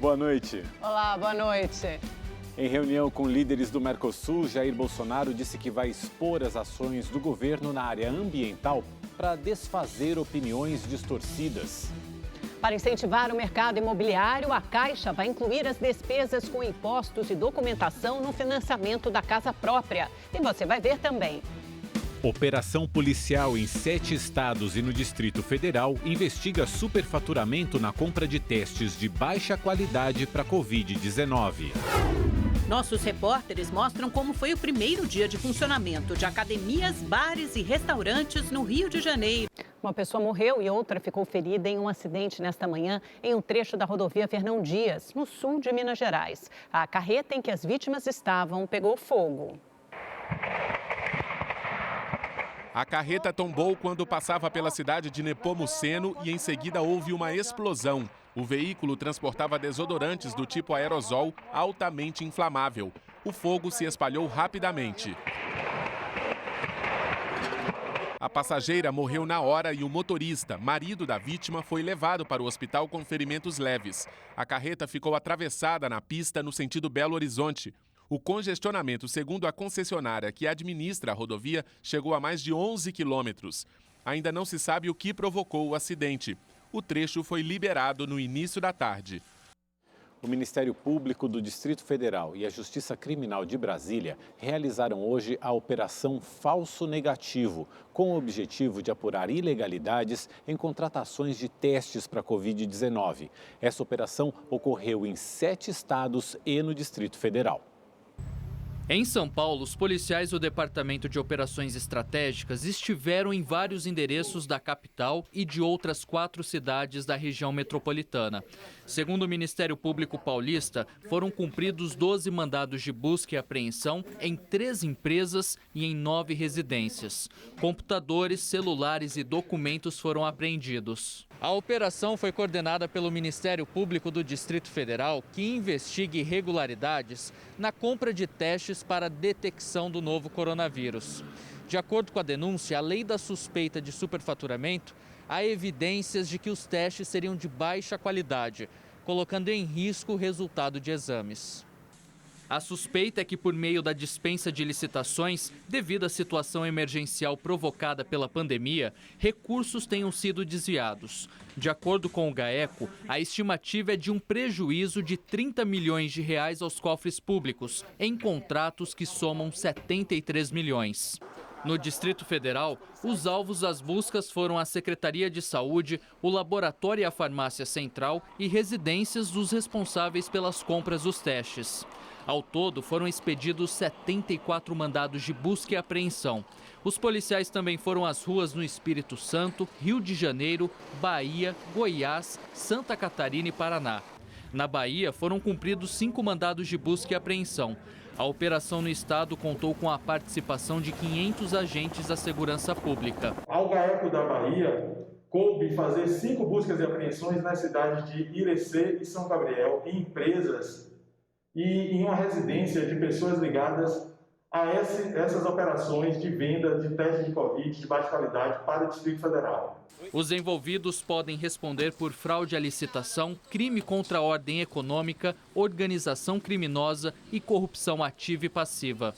Boa noite. Olá, boa noite. Em reunião com líderes do Mercosul, Jair Bolsonaro disse que vai expor as ações do governo na área ambiental para desfazer opiniões distorcidas. Para incentivar o mercado imobiliário, a Caixa vai incluir as despesas com impostos e documentação no financiamento da casa própria. E você vai ver também. Operação policial em 7 estados e no Distrito Federal investiga superfaturamento na compra de testes de baixa qualidade para Covid-19. Nossos repórteres mostram como foi o primeiro dia de funcionamento de academias, bares e restaurantes no Rio de Janeiro. Uma pessoa morreu e outra ficou ferida em um acidente nesta manhã em um trecho da rodovia Fernão Dias, no sul de Minas Gerais. A carreta em que as vítimas estavam pegou fogo. A carreta tombou quando passava pela cidade de Nepomuceno e em seguida houve uma explosão. O veículo transportava desodorantes do tipo aerosol altamente inflamável. O fogo se espalhou rapidamente. A passageira morreu na hora e o motorista, marido da vítima, foi levado para o hospital com ferimentos leves. A carreta ficou atravessada na pista no sentido Belo Horizonte. O congestionamento, segundo a concessionária que administra a rodovia, chegou a mais de 11 quilômetros. Ainda não se sabe o que provocou o acidente. O trecho foi liberado no início da tarde. O Ministério Público do Distrito Federal e a Justiça Criminal de Brasília realizaram hoje a Operação Falso Negativo, com o objetivo de apurar ilegalidades em contratações de testes para a Covid-19. Essa operação ocorreu em 7 estados e no Distrito Federal. Em São Paulo, os policiais do Departamento de Operações Estratégicas estiveram em vários endereços da capital e de outras 4 cidades da região metropolitana. Segundo o Ministério Público Paulista, foram cumpridos 12 mandados de busca e apreensão em 3 empresas e em 9 residências. Computadores, celulares e documentos foram apreendidos. A operação foi coordenada pelo Ministério Público do Distrito Federal, que investiga irregularidades na compra de testes para a detecção do novo coronavírus. De acordo com a denúncia, além da suspeita de superfaturamento, há evidências de que os testes seriam de baixa qualidade, colocando em risco o resultado de exames. A suspeita é que, por meio da dispensa de licitações, devido à situação emergencial provocada pela pandemia, recursos tenham sido desviados. De acordo com o GAECO, a estimativa é de um prejuízo de 30 milhões de reais aos cofres públicos, em contratos que somam 73 milhões. No Distrito Federal, os alvos das buscas foram a Secretaria de Saúde, o Laboratório e a Farmácia Central e residências dos responsáveis pelas compras dos testes. Ao todo, foram expedidos 74 mandados de busca e apreensão. Os policiais também foram às ruas no Espírito Santo, Rio de Janeiro, Bahia, Goiás, Santa Catarina e Paraná. Na Bahia, foram cumpridos 5 mandados de busca e apreensão. A operação no estado contou com a participação de 500 agentes da segurança pública. Ao GAECO da Bahia, coube fazer 5 buscas e apreensões nas cidades de Irecê e São Gabriel, em empresas e em uma residência de pessoas ligadas a essas operações de venda de testes de Covid de baixa qualidade para o Distrito Federal. Os envolvidos podem responder por fraude à licitação, crime contra a ordem econômica, organização criminosa e corrupção ativa e passiva.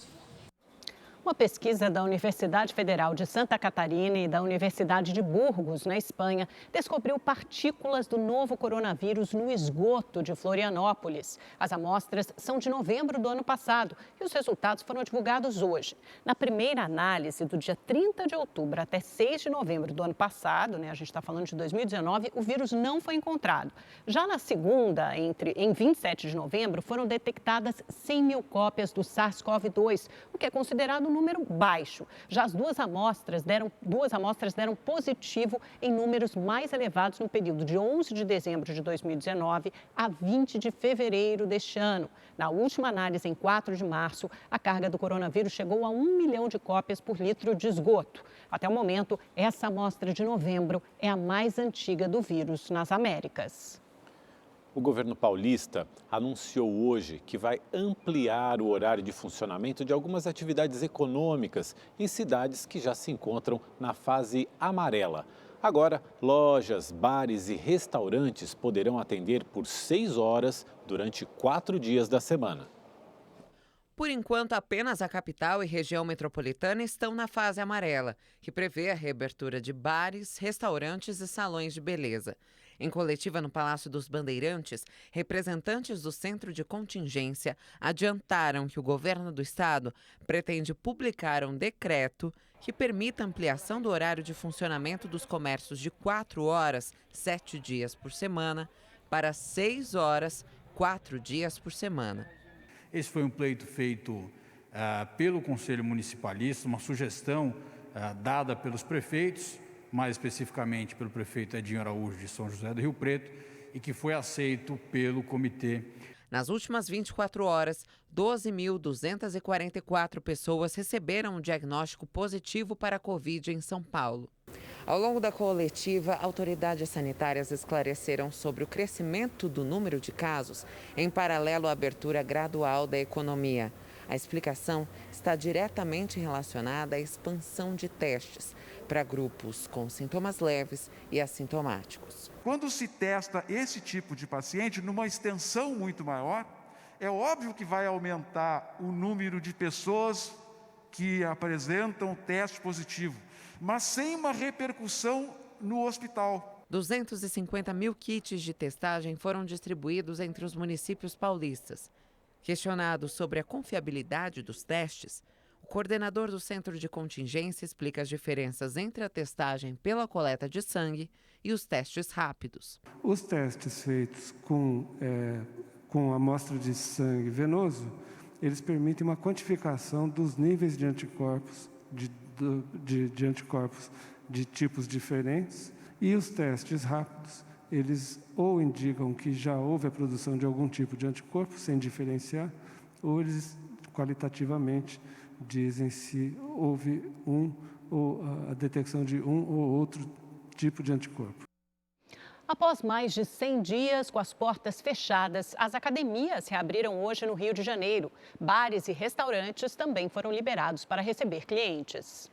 Uma pesquisa da Universidade Federal de Santa Catarina e da Universidade de Burgos, na Espanha, descobriu partículas do novo coronavírus no esgoto de Florianópolis. As amostras são de novembro do ano passado e os resultados foram divulgados hoje. Na primeira análise, do dia 30 de outubro até 6 de novembro do ano passado, a gente está falando de 2019, o vírus não foi encontrado. Já na segunda, em 27 de novembro, foram detectadas 100 mil cópias do SARS-CoV-2, o que é considerado número baixo. Já as duas amostras deram positivo em números mais elevados no período de 11 de dezembro de 2019 a 20 de fevereiro deste ano. Na última análise, em 4 de março, a carga do coronavírus chegou a 1 milhão de cópias por litro de esgoto. Até o momento, essa amostra de novembro é a mais antiga do vírus nas Américas. O governo paulista anunciou hoje que vai ampliar o horário de funcionamento de algumas atividades econômicas em cidades que já se encontram na fase amarela. Agora, lojas, bares e restaurantes poderão atender por 6 horas durante 4 dias da semana. Por enquanto, apenas a capital e região metropolitana estão na fase amarela, que prevê a reabertura de bares, restaurantes e salões de beleza. Em coletiva no Palácio dos Bandeirantes, representantes do Centro de Contingência adiantaram que o governo do estado pretende publicar um decreto que permita a ampliação do horário de funcionamento dos comércios de 4 horas, 7 dias por semana, para 6 horas, 4 dias por semana. Esse foi um pleito feito pelo Conselho Municipalista, uma sugestão dada pelos prefeitos, mais especificamente pelo prefeito Edinho Araújo de São José do Rio Preto, e que foi aceito pelo comitê. Nas últimas 24 horas, 12.244 pessoas receberam um diagnóstico positivo para a Covid em São Paulo. Ao longo da coletiva, autoridades sanitárias esclareceram sobre o crescimento do número de casos, em paralelo à abertura gradual da economia. A explicação está diretamente relacionada à expansão de testes para grupos com sintomas leves e assintomáticos. Quando se testa esse tipo de paciente numa extensão muito maior, é óbvio que vai aumentar o número de pessoas que apresentam teste positivo, mas sem uma repercussão no hospital. 250 mil kits de testagem foram distribuídos entre os municípios paulistas. Questionado sobre a confiabilidade dos testes, o coordenador do Centro de Contingência explica as diferenças entre a testagem pela coleta de sangue e os testes rápidos. Os testes feitos com amostra de sangue venoso, eles permitem uma quantificação dos níveis de anticorpos, de anticorpos de tipos diferentes, e os testes rápidos, eles ou indicam que já houve a produção de algum tipo de anticorpo, sem diferenciar, ou eles qualitativamente dizem se houve a detecção de um ou outro tipo de anticorpo. Após mais de 100 dias com as portas fechadas, as academias reabriram hoje no Rio de Janeiro. Bares e restaurantes também foram liberados para receber clientes.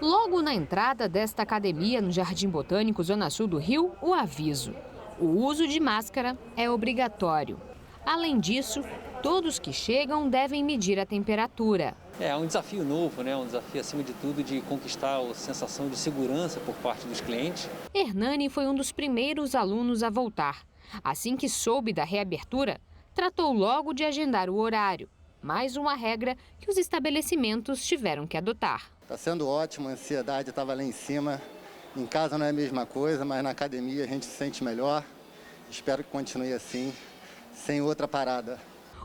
Logo na entrada desta academia no Jardim Botânico, Zona Sul do Rio, o aviso: o uso de máscara é obrigatório. Além disso, todos que chegam devem medir a temperatura. É um desafio novo, um desafio, acima de tudo, de conquistar a sensação de segurança por parte dos clientes. Hernani foi um dos primeiros alunos a voltar. Assim que soube da reabertura, tratou logo de agendar o horário. Mais uma regra que os estabelecimentos tiveram que adotar. Está sendo ótimo, a ansiedade estava lá em cima. Em casa não é a mesma coisa, mas na academia a gente se sente melhor. Espero que continue assim, sem outra parada.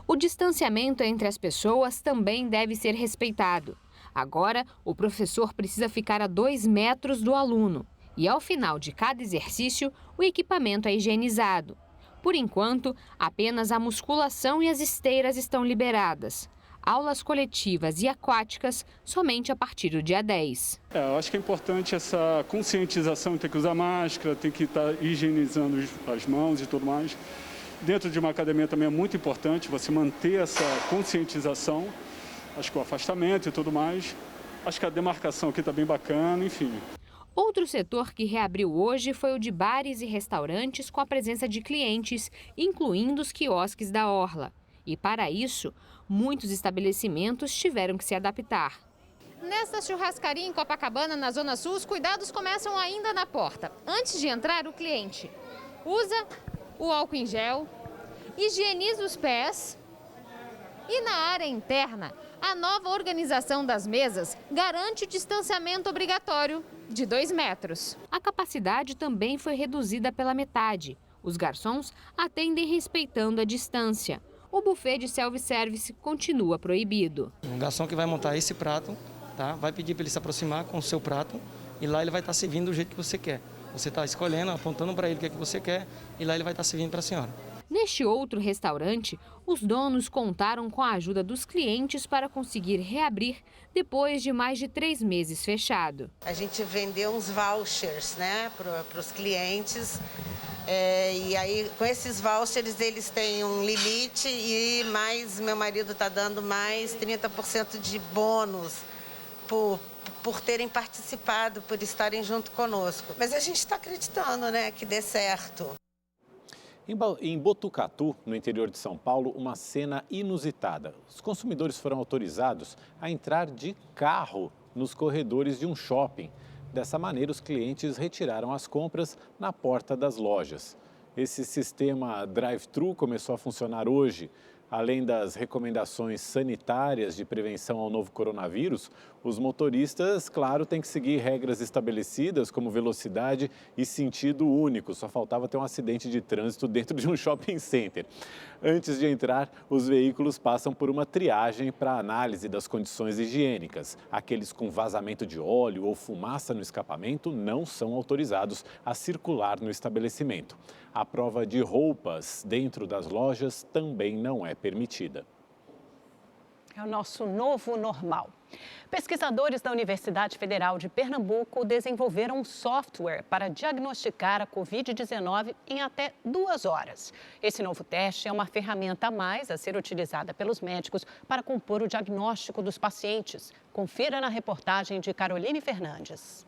O distanciamento entre as pessoas também deve ser respeitado. Agora, o professor precisa ficar a 2 metros do aluno. E ao final de cada exercício, o equipamento é higienizado. Por enquanto, apenas a musculação e as esteiras estão liberadas. Aulas coletivas e aquáticas somente a partir do dia 10. Eu acho que é importante essa conscientização, tem que usar máscara, tem que estar higienizando as mãos e tudo mais. Dentro de uma academia também é muito importante você manter essa conscientização, acho que o afastamento e tudo mais. Acho que a demarcação aqui está bem bacana, enfim. Outro setor que reabriu hoje foi o de bares e restaurantes com a presença de clientes, incluindo os quiosques da Orla. E para isso, muitos estabelecimentos tiveram que se adaptar. Nesta churrascaria em Copacabana, na Zona Sul, os cuidados começam ainda na porta. Antes de entrar, o cliente usa o álcool em gel, higieniza os pés e na área interna, a nova organização das mesas garante o distanciamento obrigatório de 2 metros. A capacidade também foi reduzida pela metade. Os garçons atendem respeitando a distância. O buffet de self-service continua proibido. O garçom que vai montar esse prato, vai pedir para ele se aproximar com o seu prato e lá ele vai estar servindo do jeito que você quer. Você está escolhendo, apontando para ele o que é que você quer e lá ele vai estar servindo para a senhora. Neste outro restaurante, os donos contaram com a ajuda dos clientes para conseguir reabrir depois de mais de 3 meses fechado. A gente vendeu uns vouchers, para os clientes. E aí, com esses vouchers, eles têm um limite e mais, meu marido está dando mais 30% de bônus por terem participado, por estarem junto conosco. Mas a gente está acreditando, né, que dê certo. Em Botucatu, no interior de São Paulo, uma cena inusitada. Os consumidores foram autorizados a entrar de carro nos corredores de um shopping. Dessa maneira, os clientes retiraram as compras na porta das lojas. Esse sistema drive-thru começou a funcionar hoje. Além das recomendações sanitárias de prevenção ao novo coronavírus, os motoristas, claro, têm que seguir regras estabelecidas como velocidade e sentido único. Só faltava ter um acidente de trânsito dentro de um shopping center. Antes de entrar, os veículos passam por uma triagem para análise das condições higiênicas. Aqueles com vazamento de óleo ou fumaça no escapamento não são autorizados a circular no estabelecimento. A prova de roupas dentro das lojas também não é permitida. É o nosso novo normal. Pesquisadores da Universidade Federal de Pernambuco desenvolveram um software para diagnosticar a Covid-19 em até 2 horas. Esse novo teste é uma ferramenta a mais a ser utilizada pelos médicos para compor o diagnóstico dos pacientes. Confira na reportagem de Caroline Fernandes.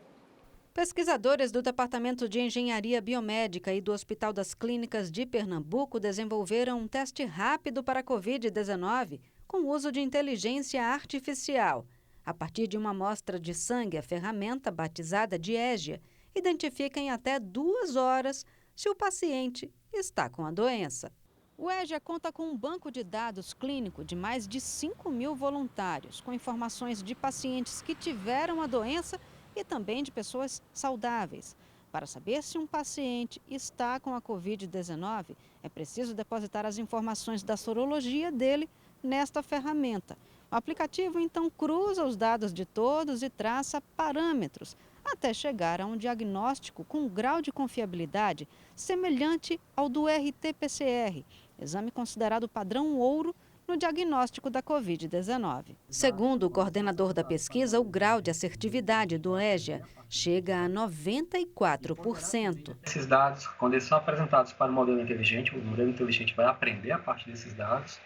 Pesquisadores do Departamento de Engenharia Biomédica e do Hospital das Clínicas de Pernambuco desenvolveram um teste rápido para a Covid-19 com o uso de inteligência artificial. A partir de uma amostra de sangue, a ferramenta, batizada de EGIA, identifica em até 2 horas se o paciente está com a doença. O EGIA conta com um banco de dados clínico de mais de 5.000 voluntários, com informações de pacientes que tiveram a doença e também de pessoas saudáveis. Para saber se um paciente está com a Covid-19, é preciso depositar as informações da sorologia dele nesta ferramenta. O aplicativo, então, cruza os dados de todos e traça parâmetros, até chegar a um diagnóstico com um grau de confiabilidade semelhante ao do RT-PCR, exame considerado padrão ouro no diagnóstico da Covid-19. Segundo o coordenador da pesquisa, o grau de assertividade do EGIA chega a 94%. Esses dados, quando eles são apresentados para o modelo inteligente, o modelo inteligente vai aprender a partir desses dados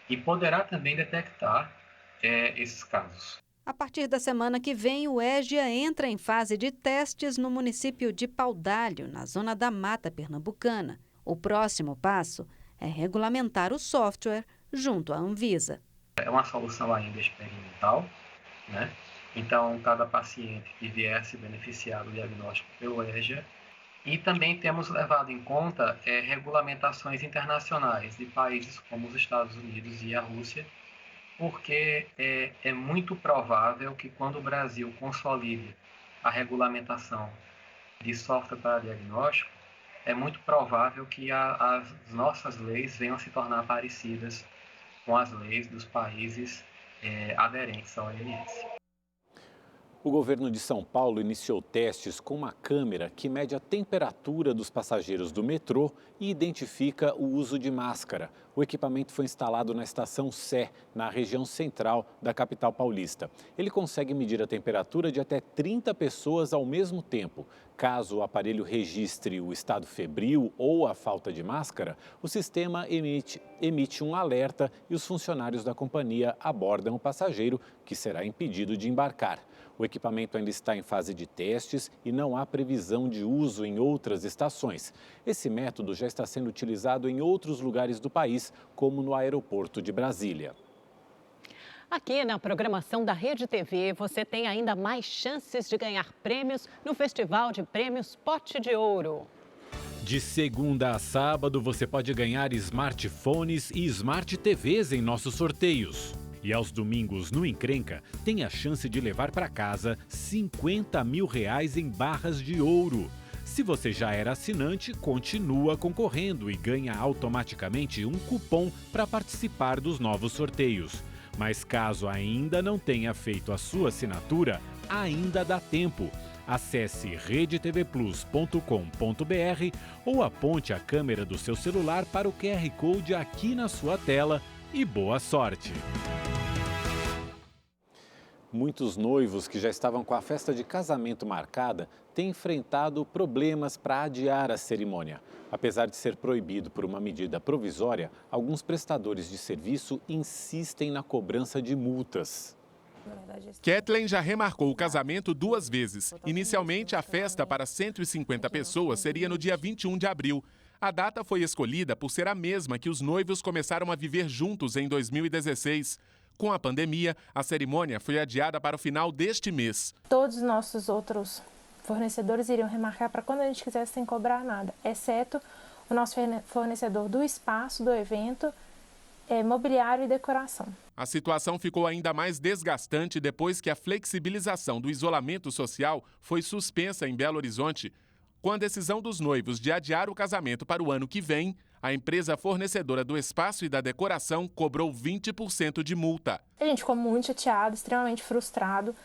e poderá também detectar esses casos. A partir da semana que vem, o EGIA entra em fase de testes no município de Paudalho, na zona da Mata Pernambucana. O próximo passo é regulamentar o software junto à Anvisa. É uma solução ainda experimental, né? Então, cada paciente que vier se beneficiar do diagnóstico pelo EGIA. E também temos levado em conta regulamentações internacionais de países como os Estados Unidos e a Rússia, porque é muito provável que quando o Brasil consolide a regulamentação de software para diagnóstico, é muito provável que as nossas leis venham a se tornar parecidas com as leis dos países aderentes ao OMS. O governo de São Paulo iniciou testes com uma câmera que mede a temperatura dos passageiros do metrô e identifica o uso de máscara. O equipamento foi instalado na estação Sé, na região central da capital paulista. Ele consegue medir a temperatura de até 30 pessoas ao mesmo tempo. Caso o aparelho registre o estado febril ou a falta de máscara, o sistema emite um alerta e os funcionários da companhia abordam o passageiro, que será impedido de embarcar. O equipamento ainda está em fase de testes e não há previsão de uso em outras estações. Esse método já está sendo utilizado em outros lugares do país, como no aeroporto de Brasília. Aqui na programação da Rede TV, você tem ainda mais chances de ganhar prêmios no Festival de Prêmios Pote de Ouro. De segunda a sábado, você pode ganhar smartphones e smart TVs em nossos sorteios. E aos domingos, no Encrenca, tem a chance de levar para casa R$50 mil em barras de ouro. Se você já era assinante, continua concorrendo e ganha automaticamente um cupom para participar dos novos sorteios. Mas caso ainda não tenha feito a sua assinatura, ainda dá tempo. Acesse redetvplus.com.br ou aponte a câmera do seu celular para o QR Code aqui na sua tela e boa sorte! Muitos noivos que já estavam com a festa de casamento marcada têm enfrentado problemas para adiar a cerimônia. Apesar de ser proibido por uma medida provisória, alguns prestadores de serviço insistem na cobrança de multas. Kathleen já remarcou o casamento 2 vezes. Inicialmente, a festa para 150 pessoas seria no dia 21 de abril. A data foi escolhida por ser a mesma que os noivos começaram a viver juntos em 2016. Com a pandemia, a cerimônia foi adiada para o final deste mês. Todos os nossos outros fornecedores iriam remarcar para quando a gente quisesse sem cobrar nada, exceto o nosso fornecedor do espaço, do evento, mobiliário e decoração. A situação ficou ainda mais desgastante depois que a flexibilização do isolamento social foi suspensa em Belo Horizonte. Com a decisão dos noivos de adiar o casamento para o ano que vem, a empresa fornecedora do espaço e da decoração cobrou 20% de multa. A gente ficou muito chateado, extremamente frustrado.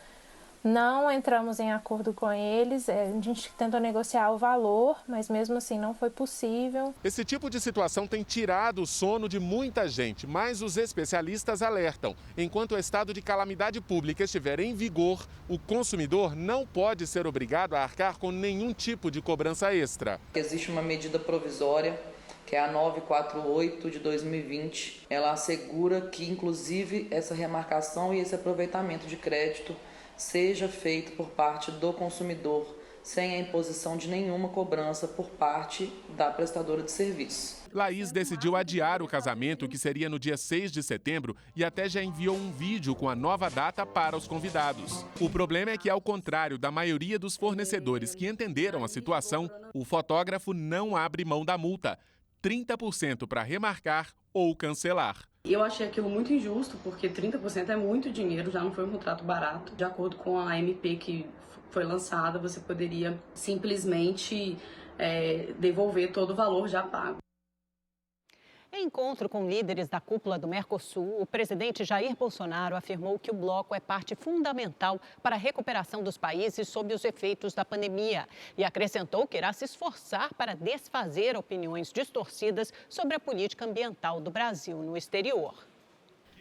Não entramos em acordo com eles, a gente tentou negociar o valor, mas mesmo assim não foi possível. Esse tipo de situação tem tirado o sono de muita gente, mas os especialistas alertam. Enquanto o estado de calamidade pública estiver em vigor, o consumidor não pode ser obrigado a arcar com nenhum tipo de cobrança extra. Existe uma medida provisória, que é a 948 de 2020. Ela assegura que, inclusive, essa remarcação e esse aproveitamento de crédito seja feito por parte do consumidor, sem a imposição de nenhuma cobrança por parte da prestadora de serviço. Laís decidiu adiar o casamento, que seria no dia 6 de setembro, e até já enviou um vídeo com a nova data para os convidados. O problema é que, ao contrário da maioria dos fornecedores que entenderam a situação, o fotógrafo não abre mão da multa, 30% para remarcar ou cancelar. Eu achei aquilo muito injusto, porque 30% é muito dinheiro, já não foi um contrato barato. De acordo com a MP que foi lançada, você poderia simplesmente devolver todo o valor já pago. Em encontro com líderes da cúpula do Mercosul, o presidente Jair Bolsonaro afirmou que o bloco é parte fundamental para a recuperação dos países sob os efeitos da pandemia e acrescentou que irá se esforçar para desfazer opiniões distorcidas sobre a política ambiental do Brasil no exterior.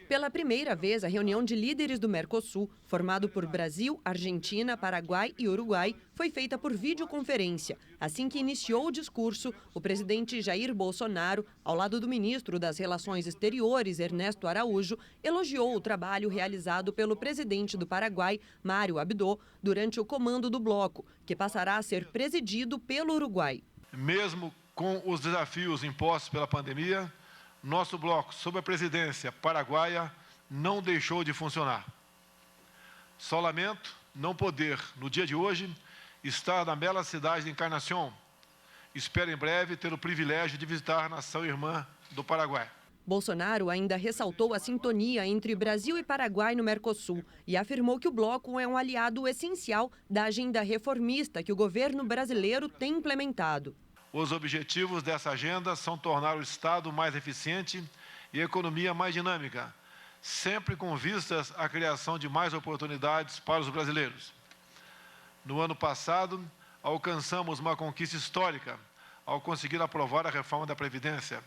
Pela primeira vez, a reunião de líderes do Mercosul, formado por Brasil, Argentina, Paraguai e Uruguai, foi feita por videoconferência. Assim que iniciou o discurso, o presidente Jair Bolsonaro, ao lado do ministro das Relações Exteriores, Ernesto Araújo, elogiou o trabalho realizado pelo presidente do Paraguai, Mário Abdo, durante o comando do bloco, que passará a ser presidido pelo Uruguai. Mesmo com os desafios impostos pela pandemia, nosso bloco, sob a presidência paraguaia, não deixou de funcionar. Só lamento não poder, no dia de hoje, estar na bela cidade de Encarnación. Espero em breve ter o privilégio de visitar a nação irmã do Paraguai. Bolsonaro ainda ressaltou a sintonia entre Brasil e Paraguai no Mercosul e afirmou que o bloco é um aliado essencial da agenda reformista que o governo brasileiro tem implementado. Os objetivos dessa agenda são tornar o Estado mais eficiente e a economia mais dinâmica, sempre com vistas à criação de mais oportunidades para os brasileiros. No ano passado, alcançamos uma conquista histórica ao conseguir aprovar a reforma da Previdência.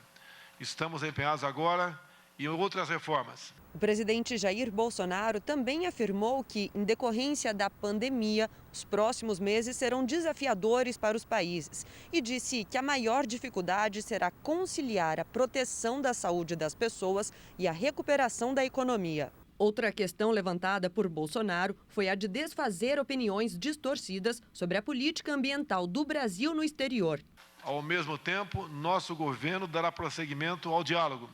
Estamos empenhados agora em outras reformas. O presidente Jair Bolsonaro também afirmou que, em decorrência da pandemia, os próximos meses serão desafiadores para os países e disse que a maior dificuldade será conciliar a proteção da saúde das pessoas e a recuperação da economia. Outra questão levantada por Bolsonaro foi a de desfazer opiniões distorcidas sobre a política ambiental do Brasil no exterior. Ao mesmo tempo, nosso governo dará prosseguimento ao diálogo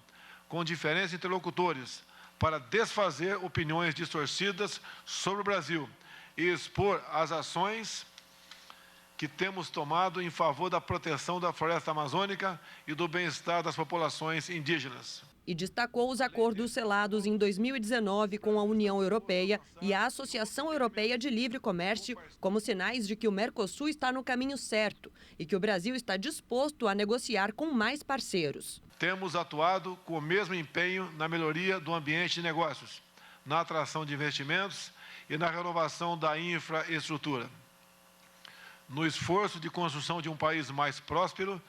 com diferentes interlocutores para desfazer opiniões distorcidas sobre o Brasil e expor as ações que temos tomado em favor da proteção da floresta amazônica e do bem-estar das populações indígenas. E destacou os acordos selados em 2019 com a União Europeia e a Associação Europeia de Livre Comércio como sinais de que o Mercosul está no caminho certo e que o Brasil está disposto a negociar com mais parceiros. Temos atuado com o mesmo empenho na melhoria do ambiente de negócios, na atração de investimentos e na renovação da infraestrutura. No esforço de construção de um país mais próspero,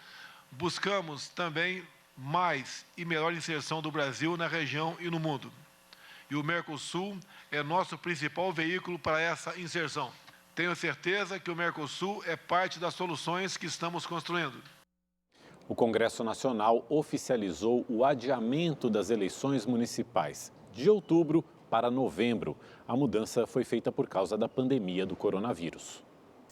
buscamos também mais e melhor inserção do Brasil na região e no mundo. E o Mercosul é nosso principal veículo para essa inserção. Tenho certeza que o Mercosul é parte das soluções que estamos construindo. O Congresso Nacional oficializou o adiamento das eleições municipais de outubro para novembro. A mudança foi feita por causa da pandemia do coronavírus.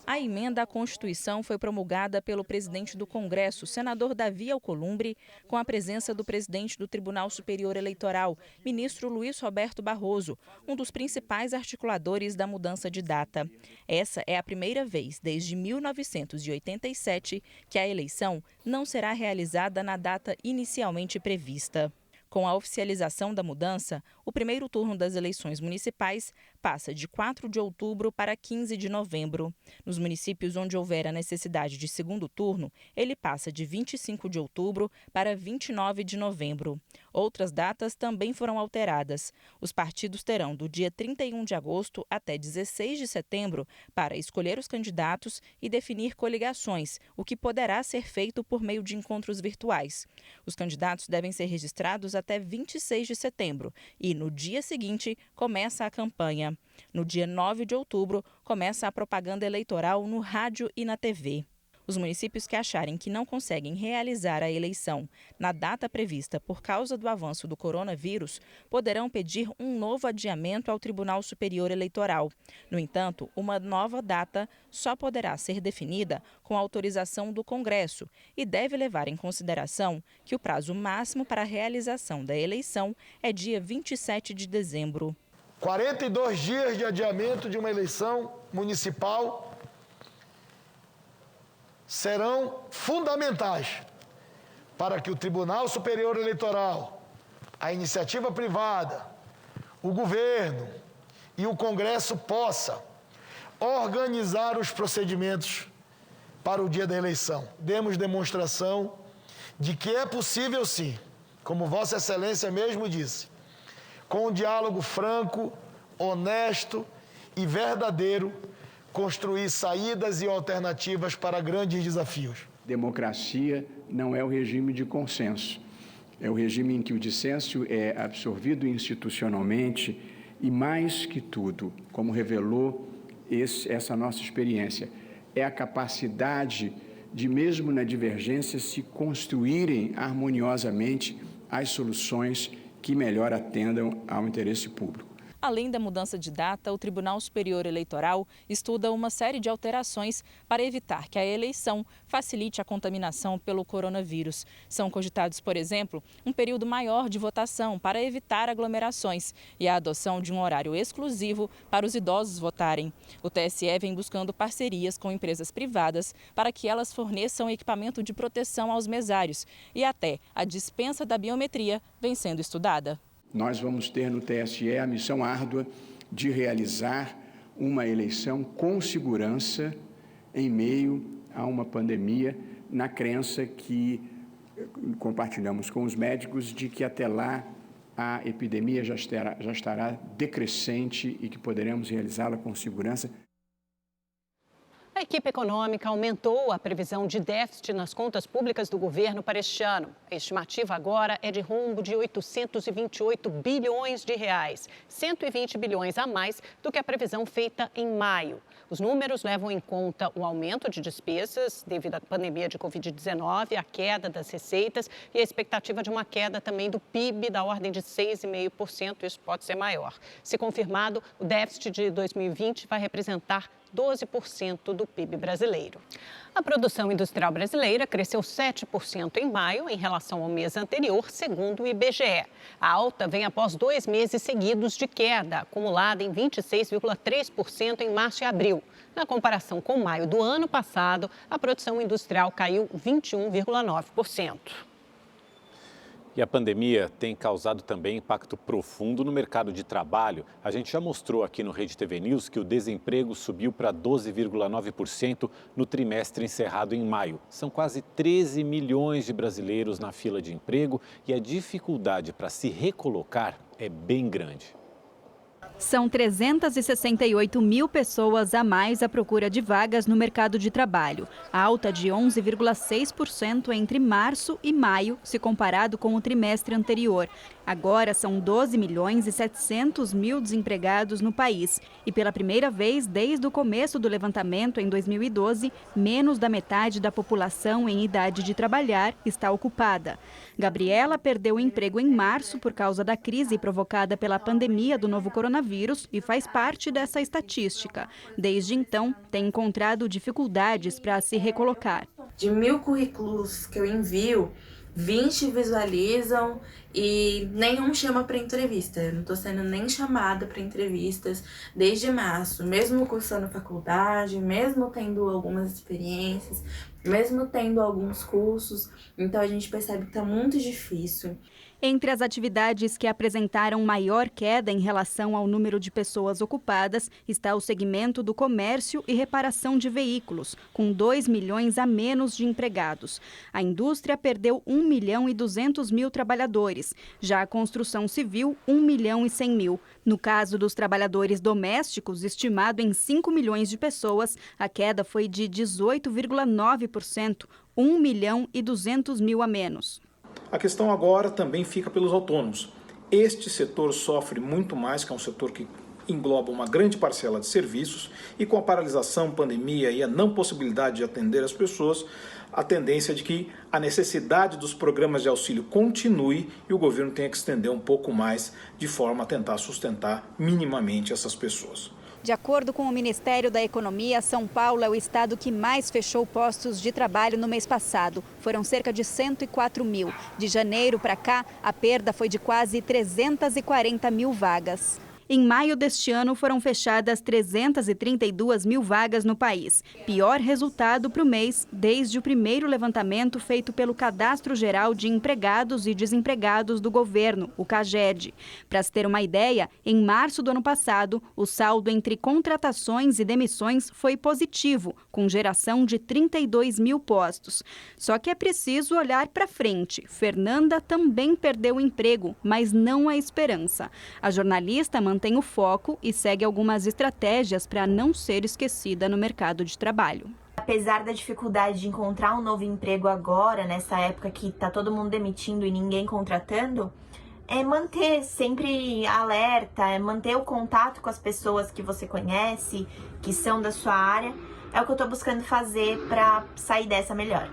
A emenda à Constituição foi promulgada pelo presidente do Congresso, senador Davi Alcolumbre, com a presença do presidente do Tribunal Superior Eleitoral, ministro Luiz Roberto Barroso, um dos principais articuladores da mudança de data. Essa é a primeira vez desde 1987 que a eleição não será realizada na data inicialmente prevista. Com a oficialização da mudança, o primeiro turno das eleições municipais passa de 4 de outubro para 15 de novembro. Nos municípios onde houver a necessidade de segundo turno, ele passa de 25 de outubro para 29 de novembro. Outras datas também foram alteradas. Os partidos terão do dia 31 de agosto até 16 de setembro para escolher os candidatos e definir coligações, o que poderá ser feito por meio de encontros virtuais. Os candidatos devem ser registrados até 26 de setembro e, no dia seguinte, começa a campanha. No dia 9 de outubro, começa a propaganda eleitoral no rádio e na TV. Os municípios que acharem que não conseguem realizar a eleição na data prevista por causa do avanço do coronavírus poderão pedir um novo adiamento ao Tribunal Superior Eleitoral. No entanto, uma nova data só poderá ser definida com autorização do Congresso e deve levar em consideração que o prazo máximo para a realização da eleição é dia 27 de dezembro. 42 dias de adiamento de uma eleição municipal serão fundamentais para que o Tribunal Superior Eleitoral, a iniciativa privada, o governo e o Congresso possa organizar os procedimentos para o dia da eleição. Demos demonstração de que é possível sim, como Vossa Excelência mesmo disse, com um diálogo franco, honesto e verdadeiro, construir saídas e alternativas para grandes desafios. Democracia não é o regime de consenso. É o regime em que o dissenso é absorvido institucionalmente e, mais que tudo, como revelou essa nossa experiência, é a capacidade de, mesmo na divergência, se construírem harmoniosamente as soluções que melhor atendam ao interesse público. Além da mudança de data, o Tribunal Superior Eleitoral estuda uma série de alterações para evitar que a eleição facilite a contaminação pelo coronavírus. São cogitados, por exemplo, um período maior de votação para evitar aglomerações e a adoção de um horário exclusivo para os idosos votarem. O TSE vem buscando parcerias com empresas privadas para que elas forneçam equipamento de proteção aos mesários e até a dispensa da biometria vem sendo estudada. Nós vamos ter no TSE a missão árdua de realizar uma eleição com segurança em meio a uma pandemia, na crença que compartilhamos com os médicos de que até lá a epidemia já estará decrescente e que poderemos realizá-la com segurança. A equipe econômica aumentou a previsão de déficit nas contas públicas do governo para este ano. A estimativa agora é de rombo de 828 bilhões de reais, 120 bilhões a mais do que a previsão feita em maio. Os números levam em conta o aumento de despesas devido à pandemia de Covid-19, a queda das receitas e a expectativa de uma queda também do PIB da ordem de 6,5%. Isso pode ser maior. Se confirmado, o déficit de 2020 vai representar 12% do PIB brasileiro. A produção industrial brasileira cresceu 7% em maio em relação ao mês anterior, segundo o IBGE. A alta vem após 2 meses seguidos de queda, acumulada em 26,3% em março e abril. Na comparação com maio do ano passado, a produção industrial caiu 21,9%. E a pandemia tem causado também impacto profundo no mercado de trabalho. A gente já mostrou aqui no Rede TV News que o desemprego subiu para 12,9% no trimestre encerrado em maio. São quase 13 milhões de brasileiros na fila de emprego e a dificuldade para se recolocar é bem grande. São 368 mil pessoas a mais à procura de vagas no mercado de trabalho, alta de 11,6% entre março e maio, se comparado com o trimestre anterior. Agora são 12 milhões e 700 mil desempregados no país e pela primeira vez desde o começo do levantamento em 2012, menos da metade da população em idade de trabalhar está ocupada. Gabriela perdeu o emprego em março por causa da crise provocada pela pandemia do novo coronavírus e faz parte dessa estatística. Desde então, tem encontrado dificuldades para se recolocar. De 1.000 currículos que eu envio, 20 visualizam e nenhum chama para entrevista. Eu não estou sendo nem chamada para entrevistas desde março, mesmo cursando faculdade, mesmo tendo algumas experiências, mesmo tendo alguns cursos. Então a gente percebe que está muito difícil. Entre as atividades que apresentaram maior queda em relação ao número de pessoas ocupadas está o segmento do comércio e reparação de veículos, com 2 milhões a menos de empregados. A indústria perdeu 1 milhão e 200 mil trabalhadores, já a construção civil 1 milhão e 100 mil. No caso dos trabalhadores domésticos, estimado em 5 milhões de pessoas, a queda foi de 18,9%, 1 milhão e 200 mil a menos. A questão agora também fica pelos autônomos. Este setor sofre muito mais, que é um setor que engloba uma grande parcela de serviços, e com a paralisação, pandemia e a não possibilidade de atender as pessoas, a tendência é de que a necessidade dos programas de auxílio continue e o governo tenha que estender um pouco mais, de forma a tentar sustentar minimamente essas pessoas. De acordo com o Ministério da Economia, São Paulo é o estado que mais fechou postos de trabalho no mês passado. Foram cerca de 104 mil. De janeiro para cá, a perda foi de quase 340 mil vagas. Em maio deste ano, foram fechadas 332 mil vagas no país. Pior resultado para o mês desde o primeiro levantamento feito pelo Cadastro Geral de Empregados e Desempregados do Governo, o CAGED. Para se ter uma ideia, em março do ano passado, o saldo entre contratações e demissões foi positivo, com geração de 32 mil postos. Só que é preciso olhar para frente. Fernanda também perdeu o emprego, mas não a esperança. A jornalista mantém o foco e segue algumas estratégias para não ser esquecida no mercado de trabalho. Apesar da dificuldade de encontrar um novo emprego agora, nessa época que está todo mundo demitindo e ninguém contratando, é manter sempre alerta, é manter o contato com as pessoas que você conhece, que são da sua área. É o que eu estou buscando fazer para sair dessa melhor.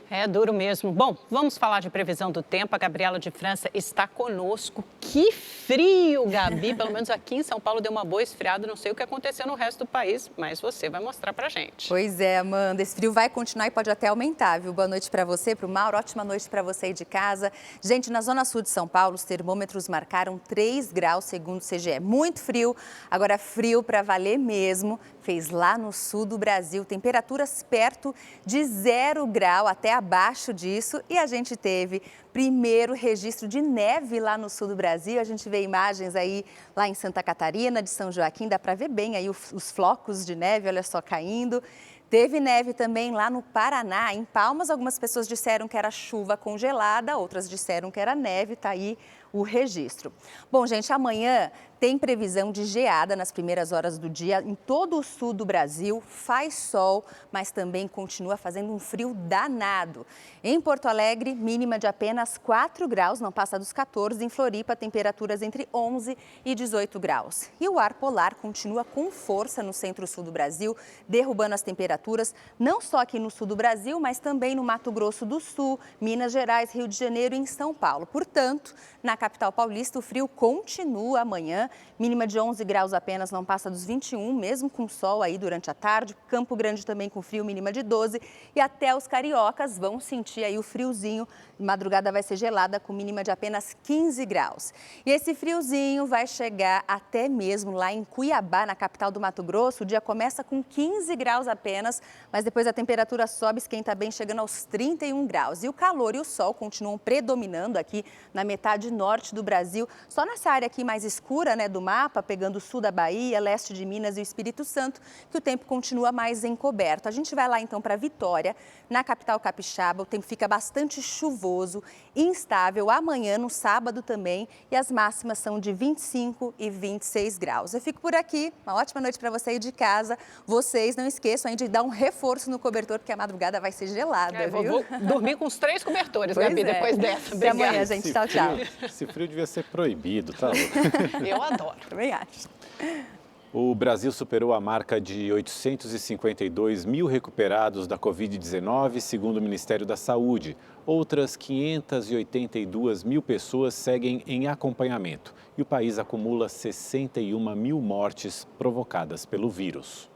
É duro mesmo. Bom, vamos falar de previsão do tempo. A Gabriela de França está conosco. Que frio, Gabi! Pelo menos aqui em São Paulo deu uma boa esfriada. Não sei o que aconteceu no resto do país, mas você vai mostrar pra gente. Pois é, Amanda. Esse frio vai continuar e pode até aumentar, viu? Boa noite para você, para o Mauro. Ótima noite para você aí de casa. Gente, na zona sul de São Paulo, os termômetros marcaram 3 graus, segundo o CGE. Muito frio. Agora, frio para valer mesmo. Fez lá no sul do Brasil. Temperaturas perto de 0 grau, até abaixo disso. E a gente teve primeiro registro de neve lá no sul do Brasil. A gente vê imagens aí lá em Santa Catarina, de São Joaquim. Dá para ver bem aí os flocos de neve, olha só, caindo. Teve neve também lá no Paraná, em Palmas. Algumas pessoas disseram que era chuva congelada, outras disseram que era neve. Tá aí o registro. Bom, gente, amanhã tem previsão de geada nas primeiras horas do dia em todo o sul do Brasil. Faz sol, mas também continua fazendo um frio danado. Em Porto Alegre, mínima de apenas 4 graus, não passa dos 14. Em Floripa, temperaturas entre 11 e 18 graus. E o ar polar continua com força no centro-sul do Brasil, derrubando as temperaturas, não só aqui no sul do Brasil, mas também no Mato Grosso do Sul, Minas Gerais, Rio de Janeiro e em São Paulo. Portanto, na capital paulista, o frio continua amanhã. Mínima de 11 graus apenas, não passa dos 21, mesmo com sol aí durante a tarde. Campo Grande também com frio, mínima de 12. E até os cariocas vão sentir aí o friozinho. Madrugada vai ser gelada com mínima de apenas 15 graus. E esse friozinho vai chegar até mesmo lá em Cuiabá, na capital do Mato Grosso. O dia começa com 15 graus apenas, mas depois a temperatura sobe, esquenta bem, chegando aos 31 graus. E o calor e o sol continuam predominando aqui na metade norte do Brasil. Só nessa área aqui mais escura, né, do mapa, pegando o sul da Bahia, leste de Minas e o Espírito Santo, que o tempo continua mais encoberto. A gente vai lá então para Vitória, na capital capixaba. O tempo fica bastante chuvoso. nebuloso, instável amanhã, no sábado também, e as máximas são de 25 e 26 graus. Eu fico por aqui, uma ótima noite para você aí de casa. Vocês não esqueçam aí de dar um reforço no cobertor, porque a madrugada vai ser gelada, viu? Vou dormir com os 3 cobertores, Pois Gabi, depois dessa. Até amanhã, gente. Tchau, tchau. Esse frio devia ser proibido, tá louco? Eu adoro. Também acho. O Brasil superou a marca de 852 mil recuperados da Covid-19, segundo o Ministério da Saúde. Outras 582 mil pessoas seguem em acompanhamento. E o país acumula 61 mil mortes provocadas pelo vírus.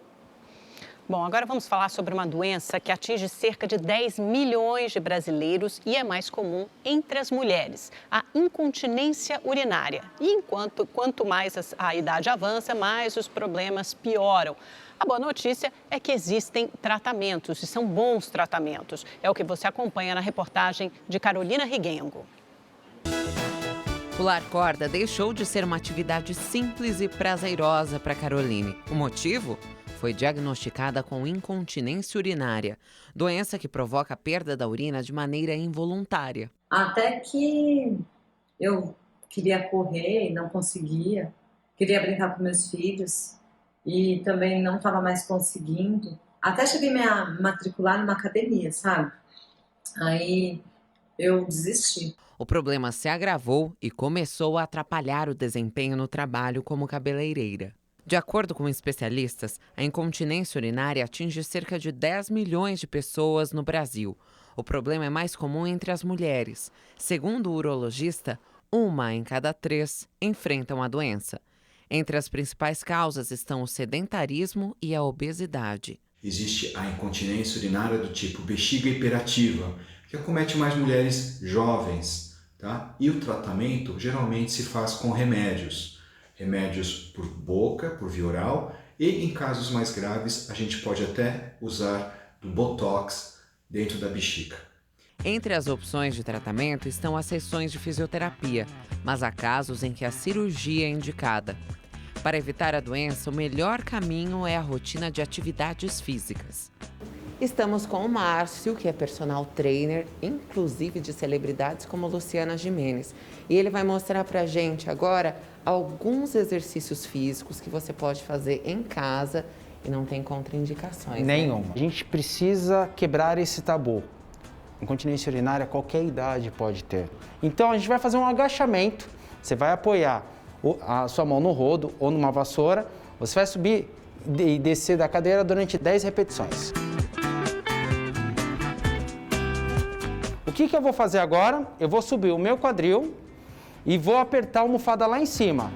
Bom, agora vamos falar sobre uma doença que atinge cerca de 10 milhões de brasileiros e é mais comum entre as mulheres, a incontinência urinária. E quanto mais a idade avança, mais os problemas pioram. A boa notícia é que existem tratamentos e são bons tratamentos. É o que você acompanha na reportagem de Carolina Riguengo. Pular corda deixou de ser uma atividade simples e prazerosa para Caroline. O motivo? Foi diagnosticada com incontinência urinária, doença que provoca a perda da urina de maneira involuntária. Até que eu queria correr e não conseguia, queria brincar com meus filhos e também não estava mais conseguindo. Até cheguei a me matricular numa academia, sabe? Aí eu desisti. O problema se agravou e começou a atrapalhar o desempenho no trabalho como cabeleireira. De acordo com especialistas, a incontinência urinária atinge cerca de 10 milhões de pessoas no Brasil. O problema é mais comum entre as mulheres. Segundo o urologista, 1 em cada 3 enfrentam a doença. Entre as principais causas estão o sedentarismo e a obesidade. Existe a incontinência urinária do tipo bexiga hiperativa, que acomete mais mulheres jovens, tá? E o tratamento geralmente se faz com remédios por boca, por via oral, e em casos mais graves a gente pode até usar do botox dentro da bexiga. Entre as opções de tratamento estão as sessões de fisioterapia, mas há casos em que a cirurgia é indicada. Para evitar a doença, o melhor caminho é a rotina de atividades físicas. Estamos com o Márcio, que é personal trainer, inclusive de celebridades como Luciana Gimenez. E ele vai mostrar pra gente agora alguns exercícios físicos que você pode fazer em casa e não tem contraindicações. Nenhuma. Né? A gente precisa quebrar esse tabu. Incontinência urinária, qualquer idade pode ter. Então a gente vai fazer um agachamento. Você vai apoiar a sua mão no rodo ou numa vassoura. Você vai subir e descer da cadeira durante 10 repetições. O que eu vou fazer agora? Eu vou subir o meu quadril e vou apertar a almofada lá em cima.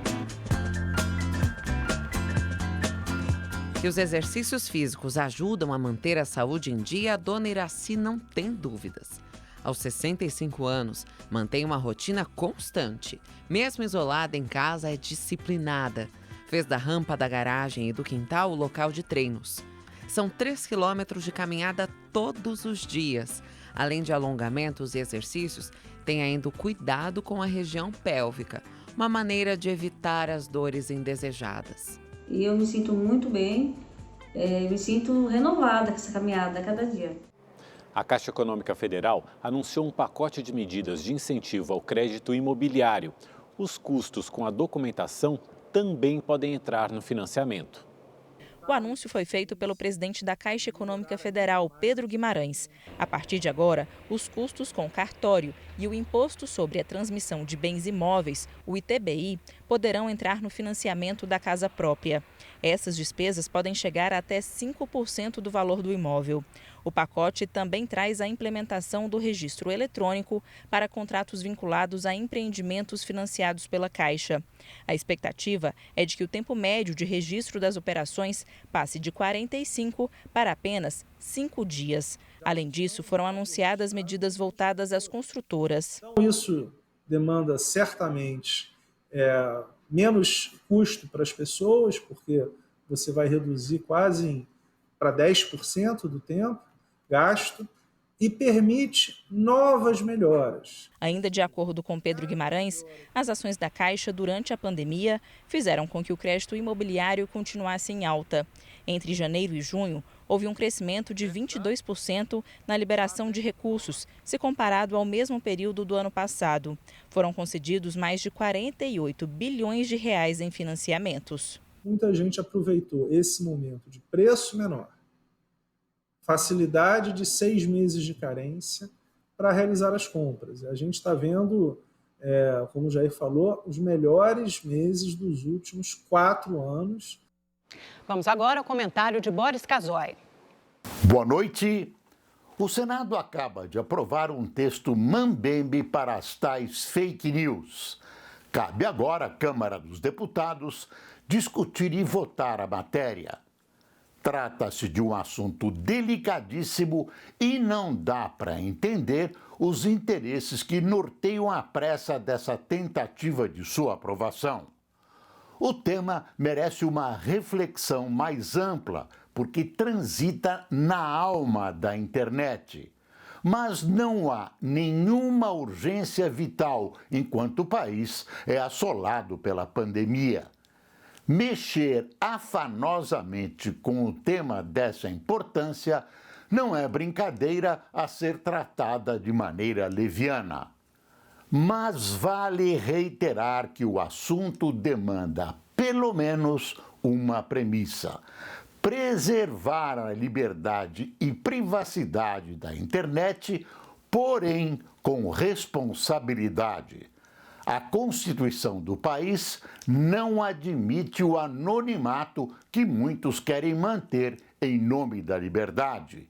Que os exercícios físicos ajudam a manter a saúde em dia, a dona Iraci não tem dúvidas. Aos 65 anos, mantém uma rotina constante. Mesmo isolada em casa, é disciplinada. Fez da rampa da garagem e do quintal o local de treinos. São 3 quilômetros de caminhada todos os dias. Além de alongamentos e exercícios, tem ainda o cuidado com a região pélvica, uma maneira de evitar as dores indesejadas. E eu me sinto muito bem, me sinto renovada com essa caminhada a cada dia. A Caixa Econômica Federal anunciou um pacote de medidas de incentivo ao crédito imobiliário. Os custos com a documentação também podem entrar no financiamento. O anúncio foi feito pelo presidente da Caixa Econômica Federal, Pedro Guimarães. A partir de agora, os custos com cartório e o Imposto sobre a Transmissão de Bens Imóveis, o ITBI, poderão entrar no financiamento da casa própria. Essas despesas podem chegar a até 5% do valor do imóvel. O pacote também traz a implementação do registro eletrônico para contratos vinculados a empreendimentos financiados pela Caixa. A expectativa é de que o tempo médio de registro das operações passe de 45 para apenas 5 dias. Além disso, foram anunciadas medidas voltadas às construtoras. Então, isso demanda certamente menos custo para as pessoas, porque você vai reduzir quase para 10% do tempo gasto, e permite novas melhoras. Ainda de acordo com Pedro Guimarães, as ações da Caixa durante a pandemia fizeram com que o crédito imobiliário continuasse em alta. Entre janeiro e junho, houve um crescimento de 22% na liberação de recursos, se comparado ao mesmo período do ano passado. Foram concedidos mais de 48 bilhões de reais em financiamentos. Muita gente aproveitou esse momento de preço menor, facilidade de 6 meses de carência para realizar as compras. A gente está vendo, como o Jair falou, os melhores meses dos últimos 4 anos. Vamos agora ao comentário de Boris Casoy. Boa noite. O Senado acaba de aprovar um texto mambembe para as tais fake news. Cabe agora à Câmara dos Deputados discutir e votar a matéria. Trata-se de um assunto delicadíssimo e não dá para entender os interesses que norteiam a pressa dessa tentativa de sua aprovação. O tema merece uma reflexão mais ampla, porque transita na alma da internet. Mas não há nenhuma urgência vital enquanto o país é assolado pela pandemia. Mexer afanosamente com o tema dessa importância não é brincadeira a ser tratada de maneira leviana. Mas vale reiterar que o assunto demanda, pelo menos, uma premissa: preservar a liberdade e privacidade da internet, porém com responsabilidade. A Constituição do país não admite o anonimato que muitos querem manter em nome da liberdade.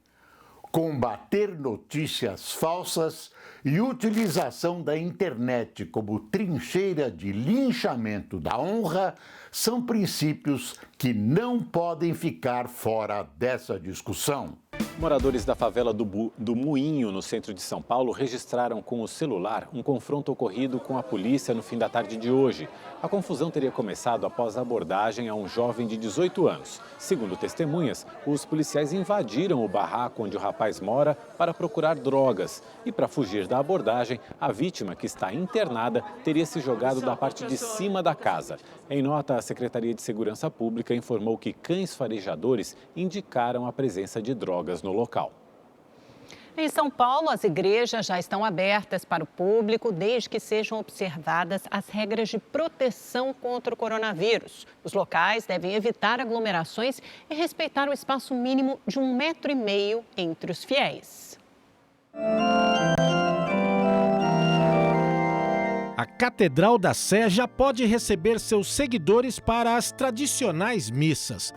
Combater notícias falsas e utilização da internet como trincheira de linchamento da honra são princípios que não podem ficar fora dessa discussão. Moradores da favela do Moinho, no centro de São Paulo, registraram com o celular um confronto ocorrido com a polícia no fim da tarde de hoje. A confusão teria começado após a abordagem a um jovem de 18 anos. Segundo testemunhas, os policiais invadiram o barraco onde o rapaz mora para procurar drogas. E para fugir da abordagem, a vítima, que está internada, teria se jogado da parte de cima da casa. Em nota, a Secretaria de Segurança Pública informou que cães farejadores indicaram a presença de drogas no local. Em São Paulo, as igrejas já estão abertas para o público desde que sejam observadas as regras de proteção contra o coronavírus. Os locais devem evitar aglomerações e respeitar o espaço mínimo de 1,5 metro entre os fiéis. A Catedral da Sé já pode receber seus seguidores para as tradicionais missas.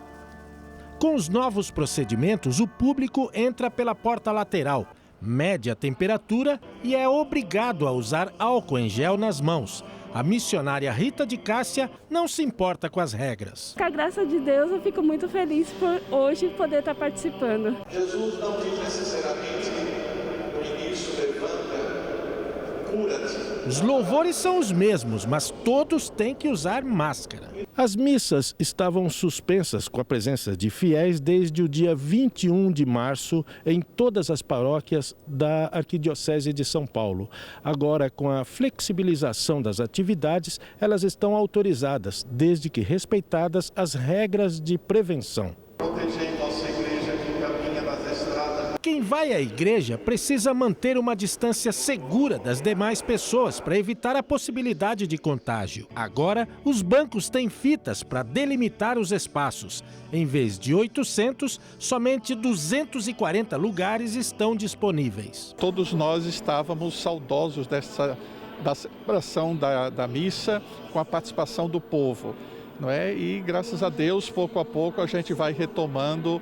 Com os novos procedimentos, o público entra pela porta lateral, mede a temperatura e é obrigado a usar álcool em gel nas mãos. A missionária Rita de Cássia não se importa com as regras. Com a graça de Deus, eu fico muito feliz por hoje poder estar participando. Jesus não diz necessariamente no início, levanta, cura-te. Os louvores são os mesmos, mas todos têm que usar máscara. As missas estavam suspensas com a presença de fiéis desde o dia 21 de março em todas as paróquias da Arquidiocese de São Paulo. Agora, com a flexibilização das atividades, elas estão autorizadas, desde que respeitadas as regras de prevenção. Protegei nossa igreja que caminha nas estradas. Quem vai à igreja precisa manter uma distância segura das demais pessoas para evitar a possibilidade de contágio. Agora, os bancos têm fitas para delimitar os espaços. Em vez de 800, somente 240 lugares estão disponíveis. Todos nós estávamos saudosos da celebração da missa com a participação do povo, não é? E graças a Deus, pouco a pouco, a gente vai retomando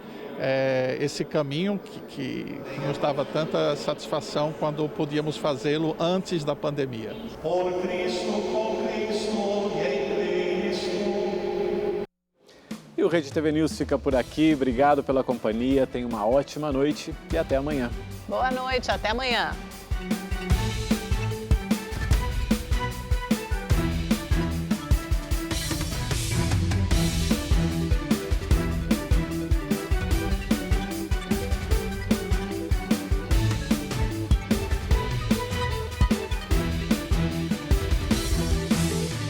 esse caminho que nos dava tanta satisfação quando podíamos fazê-lo antes da pandemia. Por Cristo, com Cristo e em Cristo. E o Rede TV News fica por aqui. Obrigado pela companhia. Tenha uma ótima noite e até amanhã. Boa noite, até amanhã.